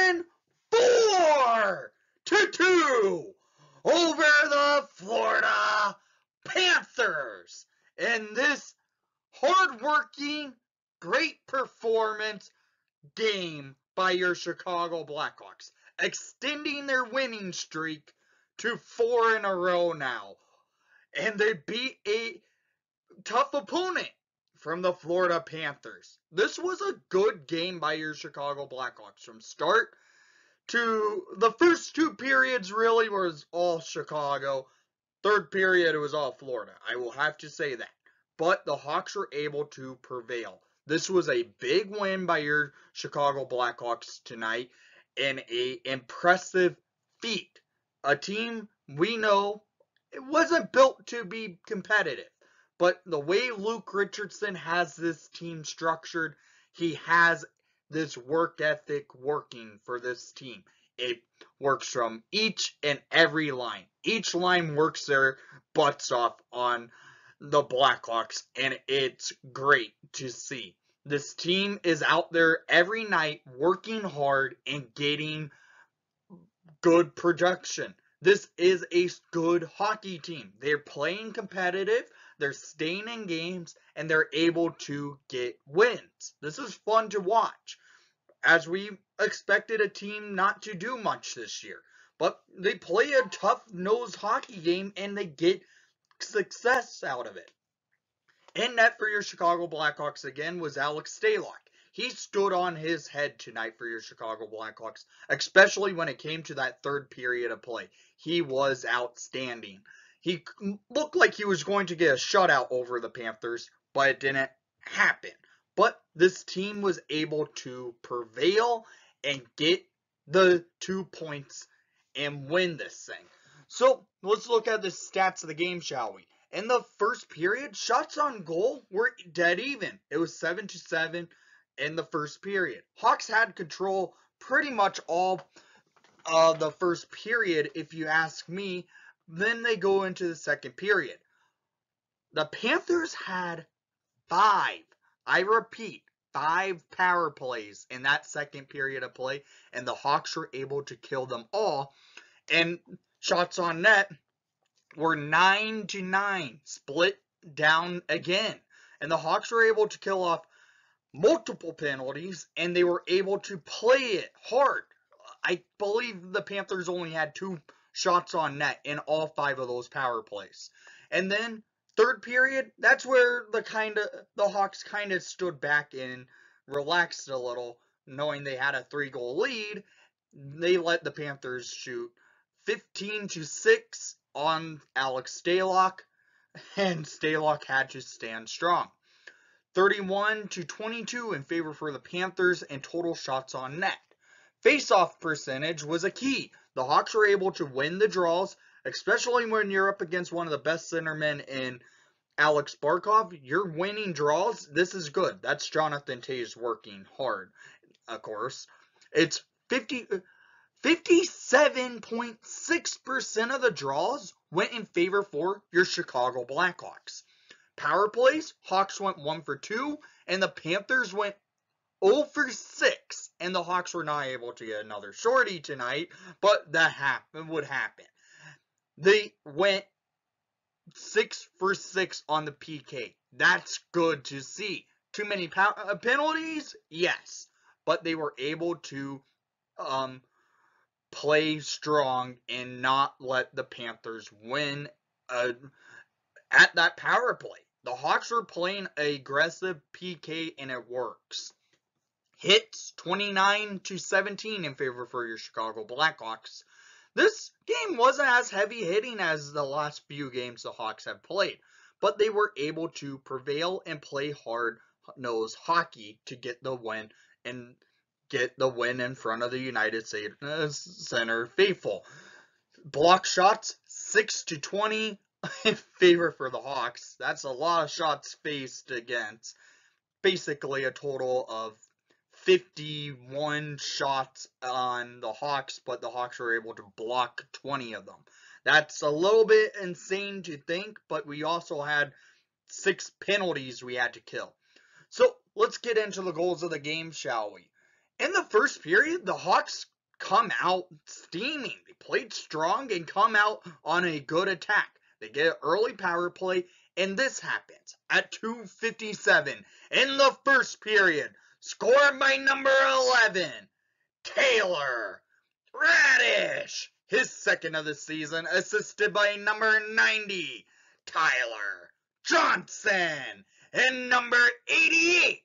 win 4-2 over the Florida Panthers in this hard-working, great performance game by your Chicago Blackhawks, extending their winning streak to 4 in a row now. And they beat a tough opponent from the Florida Panthers. This was a good game by your Chicago Blackhawks. From start to the first 2 periods really was all Chicago. Third period, it was all Florida. I will have to say that. But the Hawks were able to prevail. This was a big win by your Chicago Blackhawks tonight and an impressive feat. A team we know it wasn't built to be competitive. But the way Luke Richardson has this team structured, he has this work ethic working for this team. It works from each and every line. Each line works their butts off on the Blackhawks, and it's great to see. This team is out there every night working hard and getting good production. This is a good hockey team. They're playing competitive, they're staying in games, and they're able to get wins. This is fun to watch, as we expected a team not to do much this year. But they play a tough-nosed hockey game, and they get success out of it. In net for your Chicago Blackhawks again was Alex Stalock. He stood on his head tonight for your Chicago Blackhawks, especially when it came to that third period of play. He was outstanding. He looked like he was going to get a shutout over the Panthers, but it didn't happen. But this team was able to prevail and get the 2 points and win this thing. So let's look at the stats of the game, shall we? In the first period, shots on goal were dead even. It was 7-7 in the first period. Hawks had control pretty much all the first period, if you ask me. Then they go into the second period. The Panthers had 5, I repeat, 5 power plays in that second period of play, and the Hawks were able to kill them all. And shots on net were 9-9, split down again. And the Hawks were able to kill off multiple penalties, and they were able to play it hard. I believe the Panthers only had 2 shots on net in all 5 of those power plays. And then third period, that's where the Hawks kind of stood back and relaxed a little, knowing they had a 3-goal lead. They let the Panthers shoot 15-6 on Alex Stalock, and Stalock had to stand strong. 31-22 in favor for the Panthers and total shots on net. Face-off percentage was a key. The Hawks were able to win the draws, especially when you're up against one of the best centermen in Alex Barkov. You're winning draws. This is good. That's Jonathan Toews working hard, of course. It's 57.6% of the draws went in favor for your Chicago Blackhawks. Power plays, Hawks went 1 for 2, and the Panthers went 0 for 6. And the Hawks were not able to get another shorty tonight, but that would happen. They went 6 for 6 on the PK. That's good to see. Too many penalties? Yes. But they were able to play strong and not let the Panthers win at that power play. The Hawks were playing aggressive PK, and it works. Hits 29-17 in favor for your Chicago Blackhawks. This game wasn't as heavy hitting as the last few games the Hawks have played, but they were able to prevail and play hard-nosed hockey to get the win and get the win in front of the United States Center faithful. Block shots 6-20 in favor for the Hawks. That's a lot of shots faced against. Basically a total of 51 shots on the Hawks, but the Hawks were able to block 20 of them. That's a little bit insane to think, but we also had 6 penalties we had to kill. So let's get into the goals of the game, shall we? In the first period, the Hawks come out steaming. They played strong and come out on a good attack. They get an early power play, and this happens at 2:57 in the first period. Scored by number 11, Taylor Radish. His second of the season, assisted by number 90, Tyler Johnson. And number 88,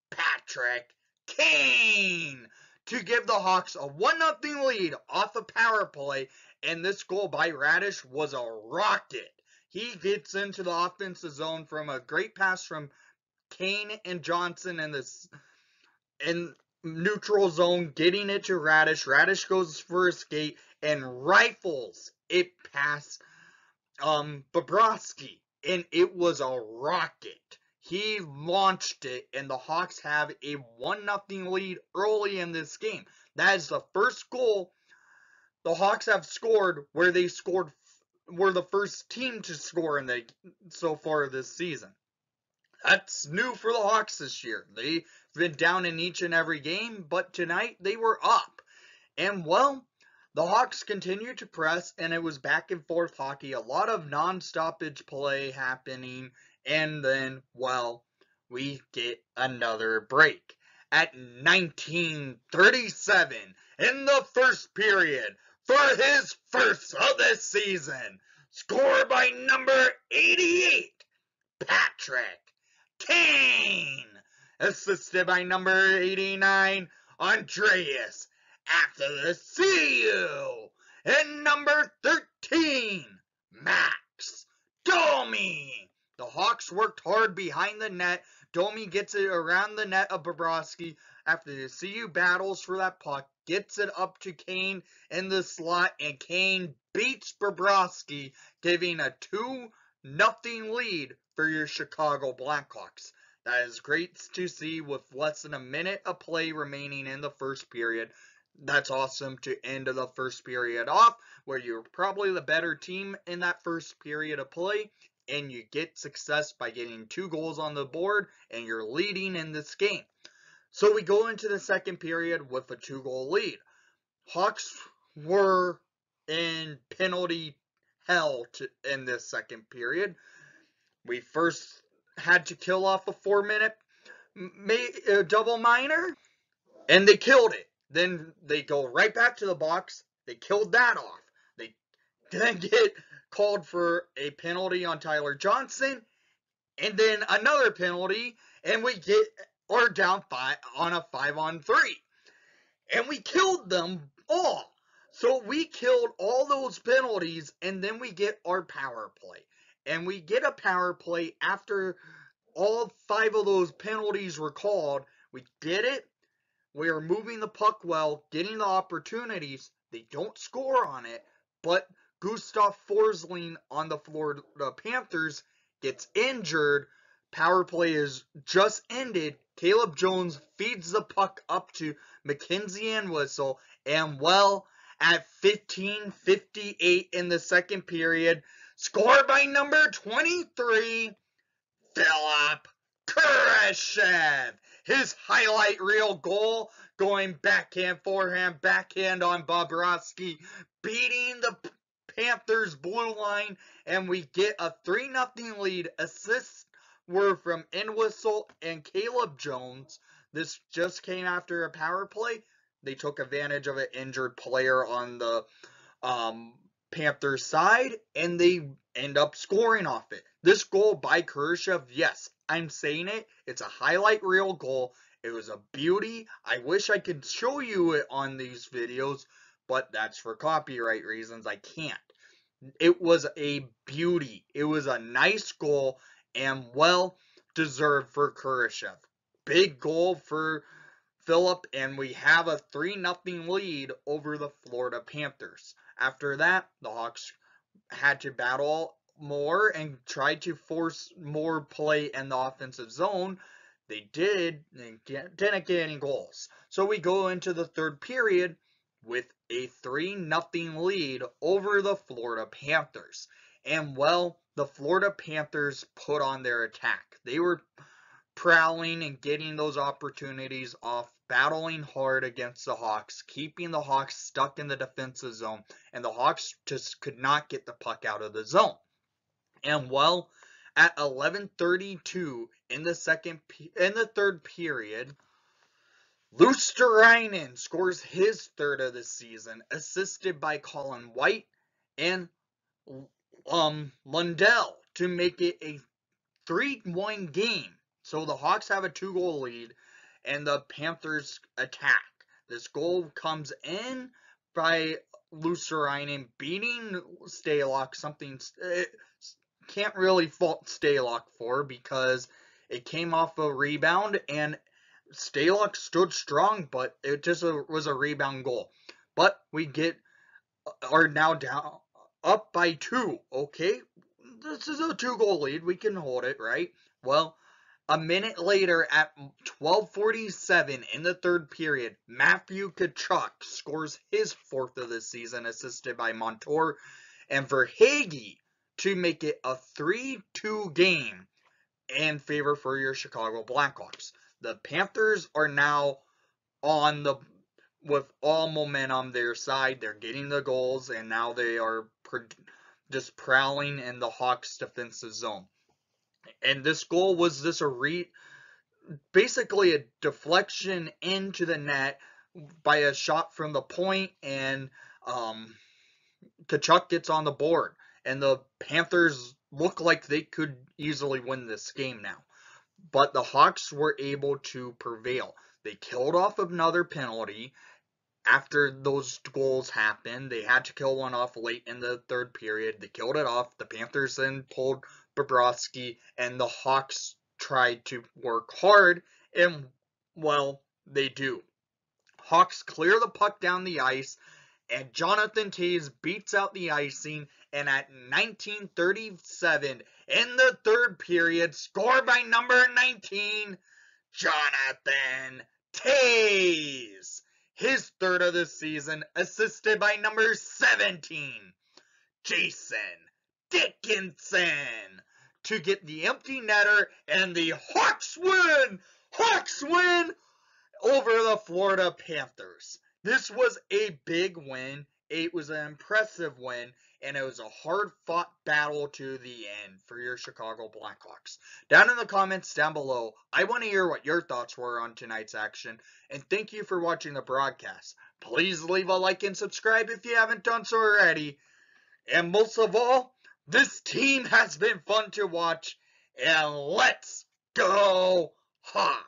Patrick Kane, to give the Hawks a 1-0 lead off a power play. And this goal by Radish was a rocket. He gets into the offensive zone from a great pass from Kane and Johnson in neutral zone, getting it to Radish. Radish goes for a skate and rifles it past Bobrovsky, and it was a rocket. He launched it, and the Hawks have a 1-0 lead early in this game. That is the first goal the Hawks have scored were the first team to score so far this season. That's new for the Hawks this year. They've been down in each and every game, but tonight they were up. And, well, the Hawks continued to press, and it was back and forth hockey. A lot of non-stoppage play happening, and then, well, we get another break. At 19:37 in the first period, for his first of the season, scored by number 88, Patrick Kane, assisted by number 89, Andreas after the CU, and number 13, Max Domi. The Hawks worked hard behind the net. Domi gets it around the net of Bobrovsky after the CU battles for that puck, gets it up to Kane in the slot, and Kane beats Bobrovsky, giving a 2-0 lead for your Chicago Blackhawks. That is great to see with less than a minute of play remaining in the first period. That's awesome to end the first period off, where you're probably the better team in that first period of play, and you get success by getting 2 goals on the board, and you're leading in this game. So we go into the second period with a 2-goal lead. Hawks were in penalty hell in this second period. We first had to kill off a 4-minute double minor, and they killed it. Then they go right back to the box. They killed that off. They then get called for a penalty on Tyler Johnson, and then another penalty, and we're down 5 on a 5-on-3. And we killed them all. So we killed all those penalties, and then we get our power play. And we get a power play after all 5 of those penalties were called. We did it. We are moving the puck well, getting the opportunities. They don't score on it, but Gustav Forsling on the Florida Panthers gets injured. Power play is just ended. Caleb Jones feeds the puck up to Mackenzie and Whistle, and well, at 15:58 in the second period, scored by number 23, Philip Kurashev. His highlight reel goal, going backhand, forehand, backhand on Bobrovsky, beating the Panthers blue line, and we get a 3-0 lead. Assists were from Entwistle and Caleb Jones. This just came after a power play. They took advantage of an injured player on the Panthers side, and they end up scoring off it. This goal by Kurashev, yes, I'm saying it. It's a highlight reel goal. It was a beauty. I wish I could show you it on these videos, but that's for copyright reasons. I can't. It was a beauty. It was a nice goal and well deserved for Kurashev. Big goal for Philip, and we have a 3-0 lead over the Florida Panthers. After that, the Hawks had to battle more and tried to force more play in the offensive zone. They didn't get any goals. So we go into the third period with a 3-0 lead over the Florida Panthers. And, well, the Florida Panthers put on their attack. They were prowling and getting those opportunities off battling hard against the Hawks, keeping the Hawks stuck in the defensive zone, and the Hawks just could not get the puck out of the zone. And well, at 11:32 in the third period, Luosterainen scores his third of the season, assisted by Colin White and Lundell to make it a 3-1 game. So the Hawks have a 2-goal lead, and the Panthers attack. This goal comes in by Luosterainen beating Stalock, something can't really fault Stalock for, because it came off a rebound, and Stalock stood strong, but it just was a rebound goal. But we are now down up by 2. Okay, this is a 2-goal lead. We can hold it, right? Well, a minute later, at 12:47 in the third period, Matthew Tkachuk scores his 4th of the season, assisted by Montour and Verhaeghe, to make it a 3-2 game in favor for your Chicago Blackhawks. The Panthers are now with all momentum their side. They're getting the goals, and now they are just prowling in the Hawks' defensive zone. And this goal was basically a deflection into the net by a shot from the point, and Tkachuk gets on the board. And the Panthers look like they could easily win this game now. But the Hawks were able to prevail. They killed off another penalty after those goals happened. They had to kill one off late in the third period. They killed it off. The Panthers then pulled Bobrovsky, and the Hawks tried to work hard, and, well, they do. Hawks clear the puck down the ice, and Jonathan Toews beats out the icing, and at 19:37 in the third period, scored by number 19, Jonathan Toews. His 3rd of the season, assisted by number 17, Jason Dickinson, to get the empty netter, and the Hawks win! Hawks win over the Florida Panthers. This was a big win. It was an impressive win, and it was a hard-fought battle to the end for your Chicago Blackhawks. Down in the comments down below, I want to hear what your thoughts were on tonight's action, and thank you for watching the broadcast. Please leave a like and subscribe if you haven't done so already. And most of all, this team has been fun to watch, and let's go Hawks!